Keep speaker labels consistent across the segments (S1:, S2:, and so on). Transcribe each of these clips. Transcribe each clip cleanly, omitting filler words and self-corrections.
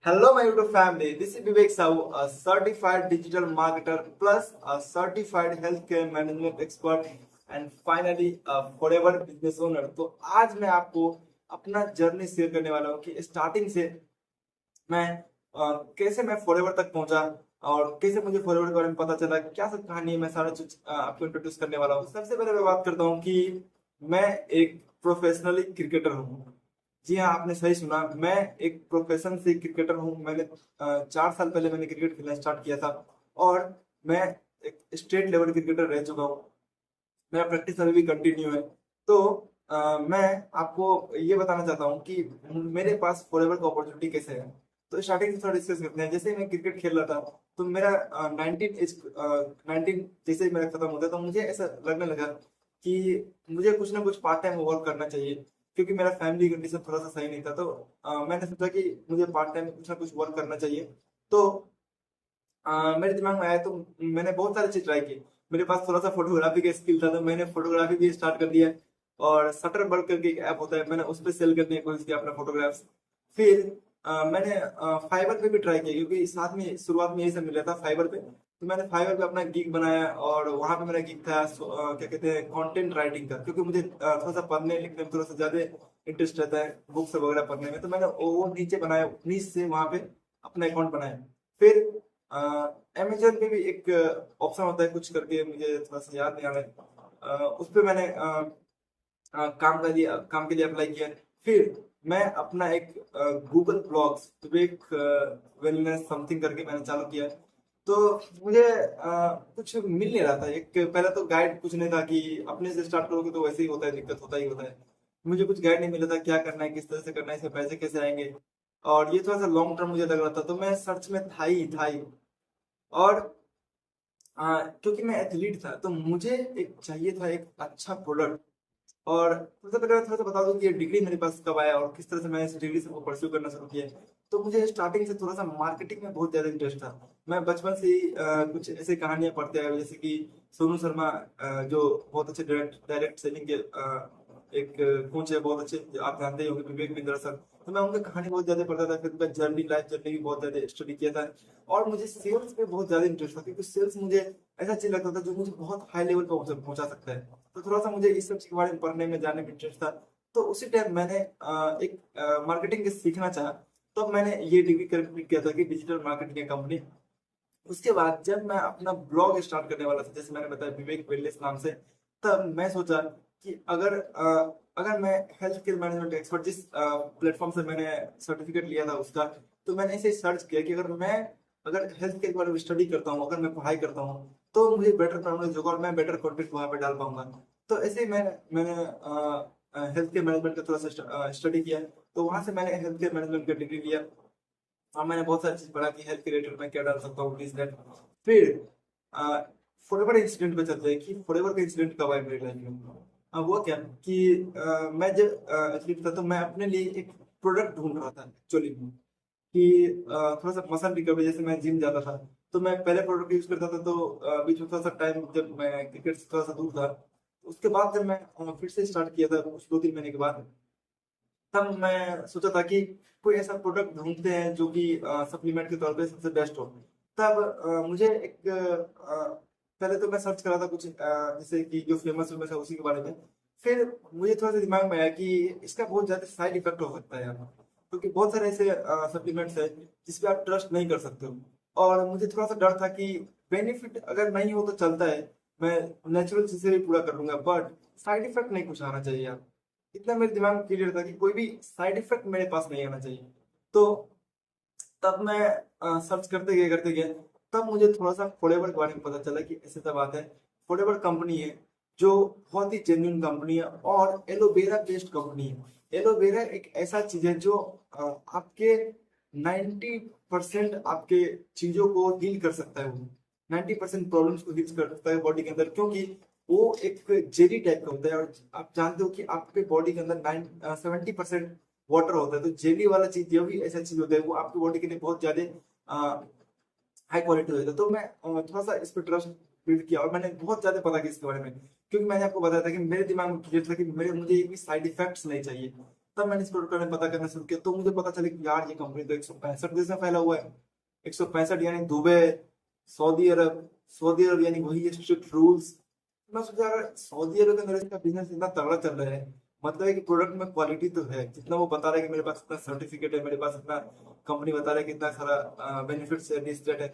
S1: Hello, my YouTube family. This is Vivek Sahu, a certified digital marketer plus a certified healthcare management expert and finally a forever business owner. तो आज मैं आपको अपना journey share करने वाला हूँ कि स्टार्टिंग से मैं कैसे मैं फॉरएवर तक पहुंचा और कैसे मुझे फॉरएवर के बारे में पता चला, क्या सब कहानी है, मैं सारा चीज आपको इंट्रोड्यूस करने वाला हूँ। सबसे पहले मैं बात करता हूँ कि मैं एक प्रोफेशनली क्रिकेटर हूँ। जी हाँ, आपने सही सुना, मैं एक प्रोफेशन से क्रिकेटर हूँ। मैंने 4 साल पहले मैंने क्रिकेट खेलना स्टार्ट किया था और मैं एक स्टेट लेवल क्रिकेटर रह चुका हूँ। मेरा प्रैक्टिस अभी भी कंटिन्यू है। तो मैं आपको ये बताना चाहता हूँ कि मेरे पास फॉरएवर का अपॉर्चुनिटी कैसे है। तो स्टार्टिंग से थोड़ा डिस्कस करते हैं। जैसे ही मैं क्रिकेट खेल रहा था तो मेरा 19 जैसे ही मेरा खत्म होता है तो मुझे ऐसा लगने लगा कि मुझे कुछ ना कुछ पार्ट टाइम वर्क करना चाहिए, क्योंकि मेरा फैमिली कंडीशन थोड़ा सा सही नहीं था। तो मैंने सोचा कि मुझे पार्ट टाइम कुछ ना कुछ वर्क करना चाहिए। तो मेरे दिमाग में आया तो मैंने बहुत सारी चीज ट्राई की। मेरे पास थोड़ा सा फोटोग्राफी का स्किल था तो मैंने फोटोग्राफी भी स्टार्ट कर दिया। और शटर बल्क करके एक ऐप होता है, मैंने उस पर सेल करने की कोशिश किया अपना फोटोग्राफ्स। फिर मैंने फाइबर पे भी ट्राई किया, क्योंकि साथ में शुरुआत में यही सब मिल रहा था फाइबर पे। तो मैंने फाइबर पे अपना गिग बनाया और वहां पे मेरा गिग था क्या कहते हैं, कंटेंट राइटिंग का, क्योंकि मुझे थोड़ा सा पढ़ने लिखने में थोड़ा सा ज्यादा इंटरेस्ट रहता है, बुक्स वगैरह पढ़ने में। तो मैंने वो नीचे बनाया, नीचे से वहां पे अपना अकाउंट बनाया। फिर अमेजन पे भी एक ऑप्शन होता है कुछ करके, मुझे थोड़ा सा याद नहीं आ रहा है। उस पे मैंने काम के लिए अप्लाई किया। फिर मैं अपना एक गूगल ब्लॉग्स विवेक वेलनेस समथिंग करके मैंने चालू किया। तो मुझे कुछ मिल नहीं रहा था। एक पहले तो गाइड कुछ नहीं था कि अपने से स्टार्ट करोगे तो वैसे ही होता है, दिक्कत होता ही होता है। मुझे कुछ गाइड नहीं मिला था क्या करना है, किस तरह से करना है, इससे पैसे कैसे आएंगे। और ये थोड़ा सा लॉन्ग टर्म मुझे लग रहा था, तो मैं सर्च में था ही। और क्योंकि मैं एथलीट था तो मुझे एक चाहिए था एक अच्छा प्रोडक्ट। और सबसे पहले मैं थोड़ा सा बता दूं कि ये डिग्री मेरे पास कब आया और किस तरह से मैंने इस डिग्री से को परस्यू करना शुरू किया। तो मुझे स्टार्टिंग से थोड़ा सा मार्केटिंग में बहुत ज्यादा इंटरेस्ट था। मैं बचपन से ही कुछ ऐसे कहानियां पढ़ते आया हूं, जैसे कि सोनू शर्मा जो बहुत अच्छे डायरेक्ट डायरेक्ट सेलिंग के एक कोच है, बहुत अच्छे, आप जानते ही होंगे, विवेक बिंद्रा सर। तो मैं उनकी कहानी बहुत ज्यादा पढ़ता था। फिर मैं जर्नी लाइफ जर्नी भी बहुत ज्यादा स्टडी किया था। और मुझे सेल्स पे बहुत ज्यादा इंटरेस्ट था, क्योंकि सेल्स मुझे ऐसा चीज लगता था जो मुझे बहुत हाई लेवल पर पहुंचा सकता है। तो थोड़ा सा मुझे इस सब चीज के बारे में पढ़ने में जानने में इंटरेस्ट था। तो उसी टाइम मैंने एक मार्केटिंग सीखना चाहा। तो मैंने ये डिग्री कंप्लीट किया था कि डिजिटल मार्केटिंग कंपनी। उसके बाद जब मैं अपना ब्लॉग स्टार्ट करने वाला था, जैसे मैंने बताया विवेक वेलनेस नाम से, तब मैं सोचा कि अगर मैं हेल्थ केयर मैनेजमेंट एक्सपर्ट जिस प्लेटफॉर्म से मैंने सर्टिफिकेट लिया था उसका, तो मैंने ऐसे सर्च किया कि अगर हेल्थ केयर के बारे में स्टडी करता हूँ, अगर मैं पढ़ाई करता हूँ, तो मुझे बेटर नॉलेज होगा और मैं बेटर कंटेंट वहां पे डाल पाऊंगा। तो ऐसे ही मैंने हेल्थ केयर मैनेजमेंट का थोड़ा सा स्टडी किया। तो वहां से मैंने हेल्थ केयर मैनेजमेंट का डिग्री लिया। और मैंने बहुत सारी चीज पढ़ा कि हेल्थ के रिलेटेड मैं क्या डाल सकता हूँ, दिस दैट। फिर फॉरएवर इंसिडेंट पे चलते हैं कि फॉरएवर का इंसिडेंट कब आया मेरे लाइफ में। वो क्या कि मैं जब एथलीट था तो मैं अपने लिए एक प्रोडक्ट ढूंढ रहा था एक्चुअली में, कि थोड़ा सा मसल रिकवरी, जैसे मैं जिम जाता था तो मैं पहले प्रोडक्ट यूज करता था। तो बीच में थोड़ा सा टाइम जब मैं क्रिकेट से थोड़ा सा दूर था, उसके बाद जब मैं फिर से स्टार्ट किया था कुछ 2-3 महीने के बाद, तब मैं सोचा था कि कोई ऐसा प्रोडक्ट ढूंढते हैं जो कि सप्लीमेंट के तौर पे सबसे बेस्ट हो। तब मुझे एक पहले तो मैं सर्च करा था कुछ जैसे कि जो फेमस फेमस है उसी के बारे में। फिर मुझे थोड़ा सा दिमाग में आया कि इसका बहुत ज्यादा साइड इफेक्ट हो सकता है यहाँ, क्योंकि बहुत सारे ऐसे सप्लीमेंट्स है जिसपे आप ट्रस्ट नहीं कर सकते हो। और मुझे थोड़ा सा डर था कि बेनिफिट अगर नहीं हो तो चलता है, मैं नेचुरल चीजें भी पूरा कर लूंगा, बट साइड इफेक्ट नहीं कुछ आना चाहिए यार। इतना मेरे दिमाग में क्लियर था कि कोई भी साइड इफेक्ट मेरे पास नहीं आना चाहिए। तो तब मैं सर्च करते गए तब मुझे थोड़ा सा फोरेवर के बारे में पता चला कि ऐसे सब बात है। फोरेवर कंपनी है जो बहुत ही जेन्युइन कंपनी है और एलोवेरा बेस्ड कंपनी है। एलोवेरा एक ऐसा चीज है जो आपके 90% आपके चीजों को हील कर सकता है। वो 90% प्रॉब्लम्स को हील कर सकता है बॉडी के अंदर, क्योंकि वो एक जेली टाइप का होता है। और आप जानते हो कि आपके बॉडी के अंदर 70% वाटर होता है। तो जेली वाला चीज जो भी ऐसा चीज होता है वो आपकी बॉडी के लिए बहुत ज्यादा हाई क्वालिटी होता है। तो मैं थोड़ा सा इस पर ट्रस्ट बिल्ड किया और मैंने बहुत ज्यादा पता किया इसके बारे में, क्योंकि मैंने आपको बताया था कि मेरे दिमाग में क्लियर था कि मुझे ये भी साइड इफेक्ट्स नहीं चाहिए। तब मैंने इस प्रोडक्ट में पता करना शुरू किया, तो मुझे पता चला कि यार ये कंपनी तो 165 देश में फैला हुआ है। 165 यानी दुबई, सऊदी अरब, सऊदी अरब यानी वही स्ट्रिक्ट रूल्स। मैं सोचा अगर सऊदी अरब के अंदर इसका बिजनेस इतना तगड़ा चल रहा है, मतलब है कि प्रोडक्ट में क्वालिटी तो है, जितना वो बता रहा है कि मेरे पास इतना सर्टिफिकेट है, मेरे पास इतना कंपनी बता रहा है कि इतना सारा बेनिफिट्स है, दिस दैट है।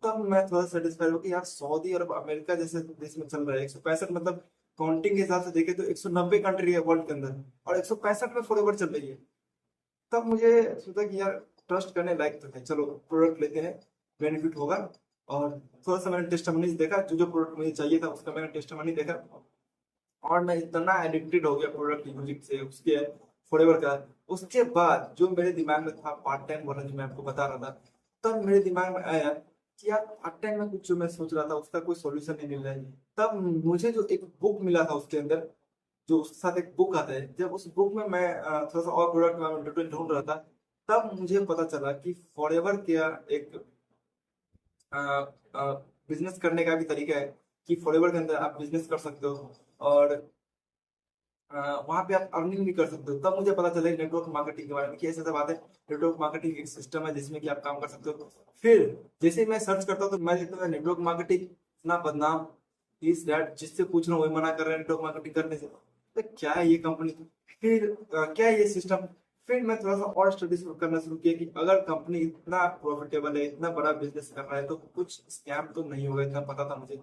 S1: तब मैं थोड़ा सेटिस्फाइड हो कि यार सऊदी अरब अमेरिका जैसे देश में चल रहा है 165, मतलब काउंटिंग के हिसाब से देखे तो 190 कंट्री है वर्ल्ड के अंदर, और 165 में फॉरएवर चल रही है। तब मुझे सोचा कि यार ट्रस्ट करने लायक तो है, चलो प्रोडक्ट लेते हैं, बेनिफिट होगा। और थोड़ा सा मैंने टेस्टमनीज देखा, जो जो प्रोडक्ट मुझे चाहिए था उसका मैंने टेस्टमनी देखा, और मैं इतना एडिक्टेड हो गया प्रोडक्ट यूजिंग से उसके फॉरएवर का। उसके बाद जो मेरे दिमाग में था पार्ट टाइम वाला, जो मैं आपको बता रहा था, तब मेरे दिमाग में आया कि यार पार्ट टाइम में कुछ जो मैं सोच रहा था उसका कोई सॉल्यूशन नहीं मिल रहा है। तब मुझे जो एक बुक मिला था उसके अंदर, जो उसके साथ एक बुक आता है, जब उस बुक में मैं थोड़ा सा और प्रोडक्ट में डिटेल ढूंढ रहा था, तब मुझे पता चला कि फॉरएवर क्या एक बिजनेस करने का भी तरीका है, कि फॉरएवर के अंदर आप बिजनेस कर सकते हो, और वहां पे आप अर्निंग भी कर सकते हो। तब मुझे पता चला नेटवर्क मार्केटिंग के बारे में, कि ऐसा बात है, नेटवर्क मार्केटिंग एक सिस्टम है जिसमें कि आप काम कर सकते हो। फिर जैसे ही मैं सर्च करता हूँ तो मैं देखता हूँ नेटवर्क मार्केटिंग इतना बदनाम, इस दैट, जिससे पूछ रहा हूँ वही मना कर रहे हैं नेटवर्क मार्केटिंग करने से। तो क्या है ये कंपनी, फिर क्या है ये सिस्टम। फिर मैं थोड़ा सा और स्टडी करना शुरू किया कि अगर कंपनी इतना प्रॉफिटेबल है, इतना बड़ा बिजनेस कर रहा है, तो कुछ स्कैम तो नहीं होगा, इतना पता था मुझे।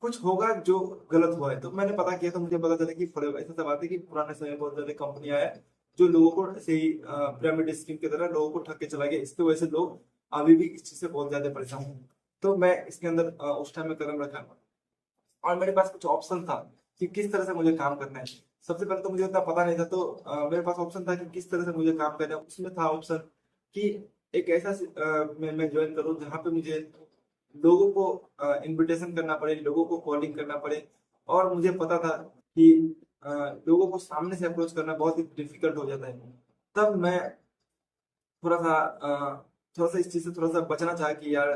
S1: कुछ होगा जो गलत हुआ है। तो मैंने पता किया, तो मुझे पता चला कि ऐसा सब बात है कि पुराने समय में बहुत ज्यादा कंपनियां है जो लोगों को ऐसे ही पिरामिड स्कीम की तरह लोगों को ठग के चला गया। इसकी वजह से लोग अभी भी इस चीज से बहुत ज्यादा परेशान हैं। तो मैं इसके अंदर उस टाइम में कदम रखा, और मेरे पास कुछ ऑप्शन था कि किस तरह से मुझे काम करना है। सबसे पहले तो मुझे उतना पता नहीं था, तो मेरे पास ऑप्शन था कि किस तरह से मुझे काम करना है। उसमें था ऑप्शन कि एक ऐसा मैं ज्वाइन करूँ जहाँ पे मुझे लोगों को इनविटेशन करना पड़े, लोगों को कॉलिंग करना पड़े। और मुझे पता था कि अ, लोगों को सामने से अप्रोच करना बहुत ही डिफिकल्ट हो जाता है। तब मैं थोड़ा सा थोड़ा सा इस चीज से थोड़ा सा बचना चाहा कि यार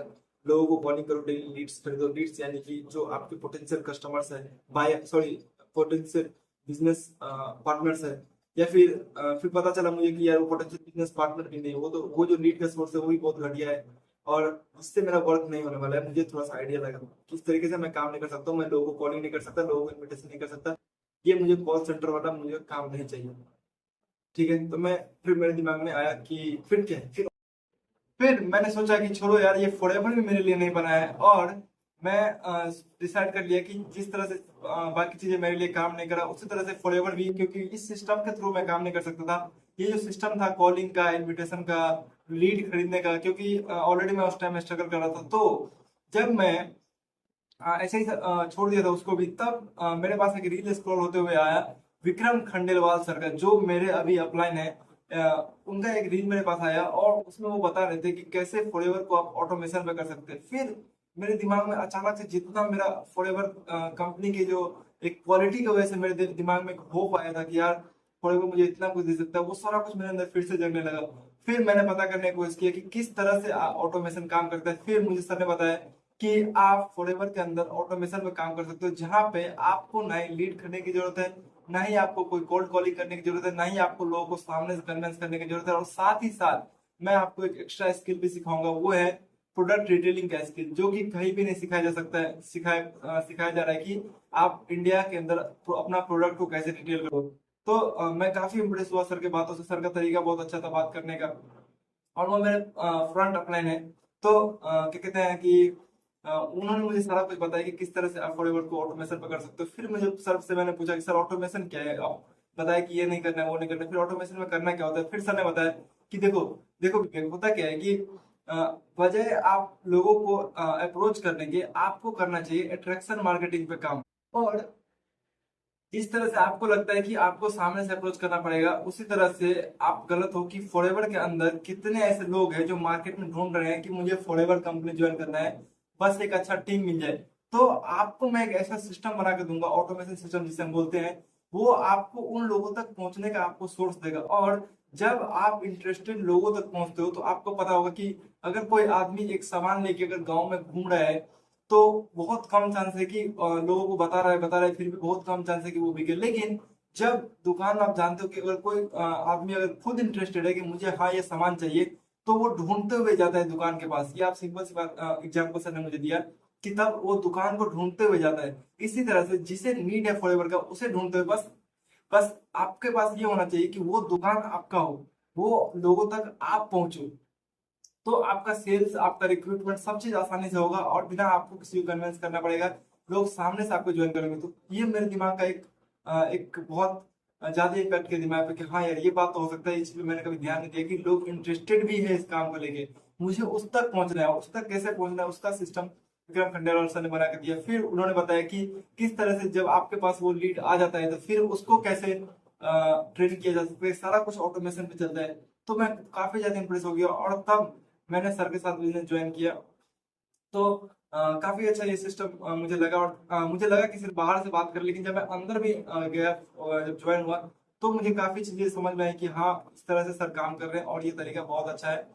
S1: लोगों को कॉलिंग करो, डेली लीड्स खरीदो। लीड्स यानी कि जो आपके पोटेंशियल कस्टमर्स है, by sorry, potential business partners है। या फिर पता चला मुझे कि यार वो पोटेंशियल बिजनेस पार्टनर भी नहीं, वो तो वो जो लीड का सोर्स है वो भी बहुत घटिया है, और उससे मेरा वर्क नहीं होने वाला है। मुझे थोड़ा सा आइडिया लगा किस तरीके से मैं काम नहीं कर सकता हूँ, मैं लोगों को कॉलिंग नहीं कर सकता, लोगों को इन्विटेशन नहीं कर सकता। ये मुझे कॉल सेंटर वाला मुझे काम नहीं चाहिए। ठीक है, तो मैं फिर मेरे दिमाग में आया कि फिर क्या है, फिर मैंने सोचा कि छोड़ो यार, ये फॉरएवर भी मेरे लिए नहीं बना है। और मैं डिसाइड कर लिया कि जिस तरह से बाकी चीजें मेरे लिए काम नहीं करा, उसी तरह से फॉरएवर भी, क्योंकि इस सिस्टम के थ्रू मैं काम नहीं कर सकता था। ये जो सिस्टम था कॉलिंग का, इनविटेशन का, लीड खरीदने का, क्योंकि ऑलरेडी मैं उस टाइम स्ट्रगल कर रहा था। तो जब मैं ऐसे ही छोड़ दिया था उसको भी, तब मेरे पास एक रील स्क्रॉल होते हुए आया विक्रम खंडेलवाल सर का, जो मेरे अभी अपलाइन है। उनका एक रील मेरे पास आया, और उसमें वो बता रहे थे कि कैसे फॉरएवर को आप ऑटोमेशन में कर सकते हैं। फिर मेरे दिमाग में अचानक से जितना मेरा फॉरएवर कंपनी की जो एक क्वालिटी की वजह से मेरे दिमाग में एक होप आया था कि यार फॉरएवर मुझे इतना कुछ दे सकता है, वो सारा कुछ मेरे अंदर फिर से जगने लगा। फिर मैंने पता करने की कोशिश की कि किस तरह से ऑटोमेशन काम करता है। फिर मुझे सर ने बताया कि आप फॉरएवर के अंदर ऑटोमेशन में काम कर सकते हो, जहां पे आपको ना ही लीड करने की जरूरत है, ना ही आपको कोई कोल्ड कॉलिंग करने की जरूरत है, ना ही आपको लोगों को सामने से कन्विंस करने की जरूरत है। और साथ ही साथ मैं आपको एक एक्स्ट्रा स्किल भी सिखाऊंगा, वो है प्रोडक्ट डिटेलिंग का स्किल, जो कि कहीं भी नहीं सिखाया जा सकता है। सिखाया जा रहा है कि आप इंडिया के अंदर अपना प्रोडक्ट को कैसे डिटेल करो। तो मैं काफी इम्प्रेस हुआ सर के बातों से। सर का तरीका बहुत अच्छा था बात करने का, और वो मेरे फ्रंट अपलाइन है। तो क्या कहते हैं कि उन्होंने मुझे सारा कुछ बताया कि किस तरह से आप फॉरएवर को ऑटोमेशन पे कर सकते हो। फिर मुझे सर से मैंने पूछा कि सर ऑटोमेशन क्या है, आप बताया कि ये नहीं करना है, वो नहीं करना है, फिर ऑटोमेशन में करना क्या होता है। फिर सर ने बताया कि देखो देखो विवेक, होता क्या है कि अ, बजाय आप लोगों को अप्रोच करने के, आपको करना चाहिए अट्रैक्शन मार्केटिंग पे काम। और जिस तरह से आपको लगता है कि आपको सामने से अप्रोच करना पड़ेगा, उसी तरह से आप गलत हो। कि फॉरएवर के अंदर कितने ऐसे लोग हैं जो मार्केट में ढूंढ रहे हैं कि मुझे फॉरएवर कंपनी ज्वाइन करना है, बस एक अच्छा टीम मिल जाए। तो आपको मैं एक ऐसा सिस्टम बना के दूंगा, ऑटोमेशन सिस्टम जिसे हम बोलते हैं, वो आपको उन लोगों तक पहुंचने का आपको सोर्स देगा। और जब आप इंटरेस्टेड लोगों तक पहुंचते हो, तो आपको पता होगा कि अगर कोई आदमी एक सामान लेके अगर गांव में घूम रहा है, तो बहुत कम चांस है कि लोगों को बता रहा है फिर भी बहुत कम चांस है कि वो बिके। लेकिन जब दुकान आप जानते हो कि अगर कोई आदमी अगर खुद इंटरेस्टेड है कि मुझे हाँ ये सामान चाहिए, तो वो ढूंढते हुए जाता है दुकान के पास। ये आप सिंपल सी बात एग्जाम्पल सर ने मुझे दिया कि तब वो दुकान को ढूंढते हुए जाता है। इसी तरह से जिसे नीड है फॉरएवर का, उसे ढूंढते हुए बस बस आपके पास ये होना चाहिए कि वो दुकान आपका हो, वो लोगों तक आप पहुंचो। तो आपका सेल्स, आपका रिक्रूटमेंट सब चीज आसानी से होगा और बिना आपको किसी को कन्विंस करना पड़ेगा, लोग सामने से आपको ज्वाइन करेंगे। तो ये मेरे दिमाग का एक बहुत ज्यादा इम्पैक्ट किया दिमाग पे कि हाँ यार ये बात तो हो सकता है। इस पे मैंने कभी ध्यान नहीं दिया कि लोग इंटरेस्टेड भी है इस काम को लेके। मुझे उस तक पहुंचना है, उस तक कैसे पहुंचना है उसका सिस्टम विक्रम खंडेलवाल सर ने बना के दिया। फिर उन्होंने बताया कि किस तरह से जब आपके पास वो लीड आ जाता है तो फिर उसको कैसे ट्रेन किया जा सकता है, सारा कुछ ऑटोमेशन पे चलता है। तो मैं काफी ज्यादा इंप्रेस हो गया और तब मैंने सर के साथ बिजनेस ज्वाइन किया। तो काफी अच्छा ये सिस्टम मुझे लगा। और मुझे लगा कि सिर्फ बाहर से बात कर, लेकिन जब मैं अंदर भी गया और जब ज्वाइन हुआ तो मुझे काफी चीजें समझ में आई कि हाँ इस तरह से सर काम कर रहे हैं और ये तरीका बहुत अच्छा है।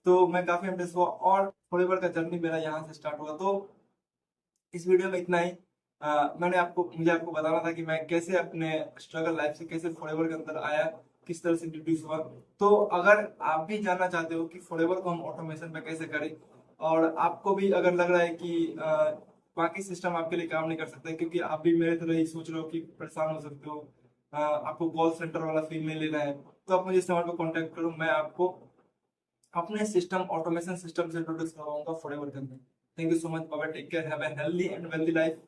S1: तो मैं काफी इंप्रेस हुआ और फॉरएवर का जर्नी मेरा यहाँ से स्टार्ट हुआ। तो इस वीडियो में इतना ही। मुझे आपको बताना था कि मैं कैसे अपने स्ट्रगल लाइफ से कैसे फॉरएवर के अंदर आया, किस तरह से इंट्रोड्यूस हुआ। तो अगर आप भी जानना चाहते हो कि फॉरएवर को हम ऑटोमेशन पे कैसे करें, और आपको भी अगर लग रहा है कि बाकी सिस्टम आपके लिए काम नहीं कर सकता, क्योंकि आप भी मेरे तरह ही सोच रहे हो कि परेशान हो सकते हो, आपको कॉल सेंटर वाला फील नहीं लेना है, तो आप मुझे इस नंबर पर कॉन्टेक्ट करो। मैं आपको अपने सिस्टम ऑटोमेशन सिस्टम से इंट्रोड्यूस करवाऊंगा फॉरएवर के अंदर। थैंक यू सो मच, बाबा, take care, have a healthy and wealthy life.